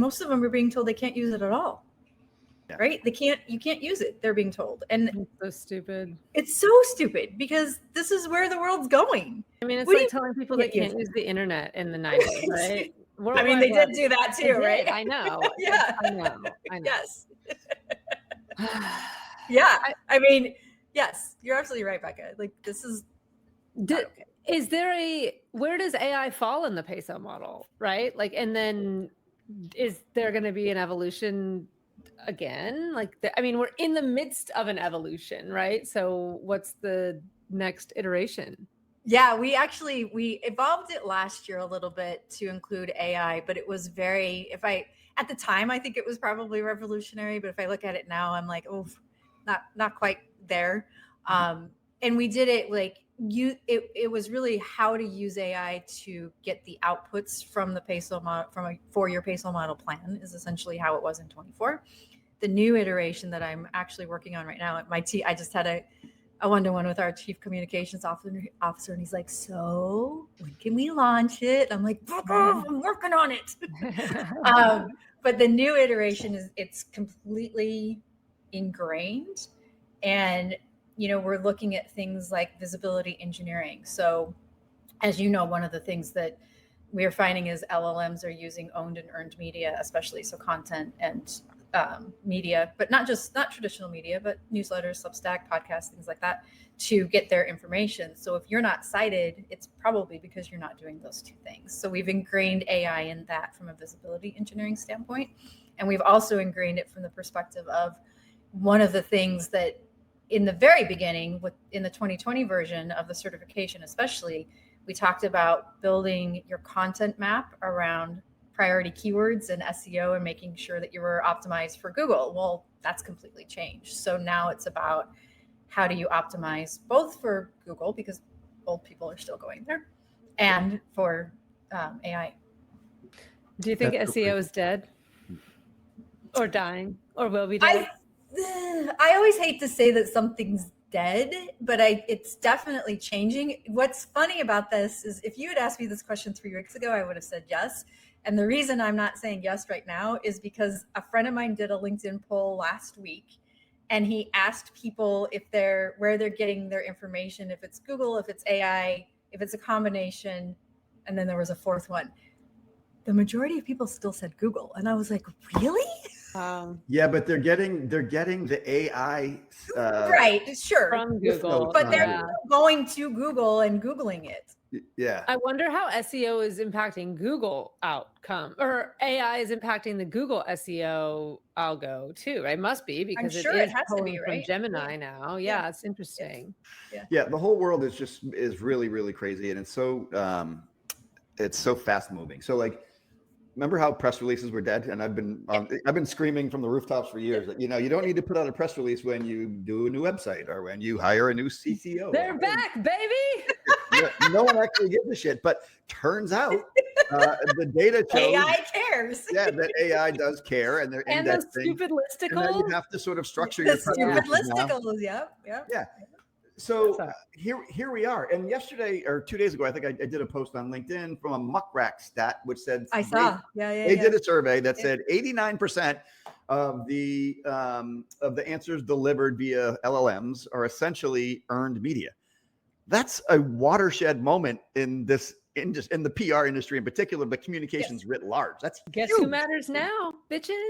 most of them are being told they can't use it at all. Yeah. Right? You can't use it. They're being told. And It's so stupid. It's so stupid because this is where the world's going. I mean, it's What do like you telling people can't they can't use use the internet in the 90s, right? I mean, they did do that They too, did, right? I know. Yeah. I know. Yes. Yeah. I mean, yes, you're absolutely right, Becca. Like, this is not okay. Is there where does AI fall in the peso model, right? Like, and then is there going to be an evolution again? Like, I mean, we're in the midst of an evolution, right? So what's the next iteration? Yeah, we evolved it last year a little bit to include AI, but it was at the time, I think it was probably revolutionary, but if I look at it now, I'm like, oh, not quite there. And we did it like it was really how to use AI to get the outputs from the peso model, from a 4-year peso model plan is essentially how it was in 24. The new iteration that I'm actually working on right now at my team, I just had a one-to-one with our chief communications officer, and he's like, so when can we launch it? I'm like, I'm working on it. But the new iteration it's completely ingrained, and we're looking at things like visibility engineering. So as you know, one of the things that we are finding is LLMs are using owned and earned media, especially so content and media, but not traditional media, but newsletters, Substack, podcasts, things like that, to get their information. So if you're not cited, it's probably because you're not doing those two things. So we've ingrained AI in that from a visibility engineering standpoint. And we've also ingrained it from the perspective of one of the things that in the very beginning, in the 2020 version of the certification especially, we talked about building your content map around priority keywords and SEO and making sure that you were optimized for Google. Well, that's completely changed. So now it's about how do you optimize both for Google, because old people are still going there, and for AI. Do you think SEO is dead or dying or will be dead? I always hate to say that something's dead, but it's definitely changing. What's funny about this is if you had asked me this question 3 weeks ago, I would have said yes. And the reason I'm not saying yes right now is because a friend of mine did a LinkedIn poll last week, and he asked people where they're getting their information, if it's Google, if it's AI, if it's a combination, and then there was a fourth one. The majority of people still said Google, and I was like, really? Yeah, but they're getting the AI right, sure, from Google, but they're going to Google and Googling it. Yeah. I wonder how SEO is impacting Google outcome, or AI is impacting the Google SEO algo too, right? Must be, because I'm sure it is it has to be, from right? Gemini now. Yeah, it's interesting. Yeah, the whole world is really, really crazy, and it's so fast moving. So like, remember how press releases were dead? And I've been screaming from the rooftops for years that, you don't need to put out a press release when you do a new website or when you hire a new CTO. They're back, baby. No one actually gives a shit, but turns out the data shows AI cares. Yeah, that AI does care, and they're and indexing. those stupid listicles. And then you have to sort of structure your stupid listicles. Yeah. So here we are. And yesterday or 2 days ago, I think I did a post on LinkedIn from a Muckrack stat, which said I saw. They did a survey that said 89% of the answers delivered via LLMs are essentially earned media. That's a watershed moment in this in the PR industry in particular, but communications writ large. That's guess huge. who matters now, bitches.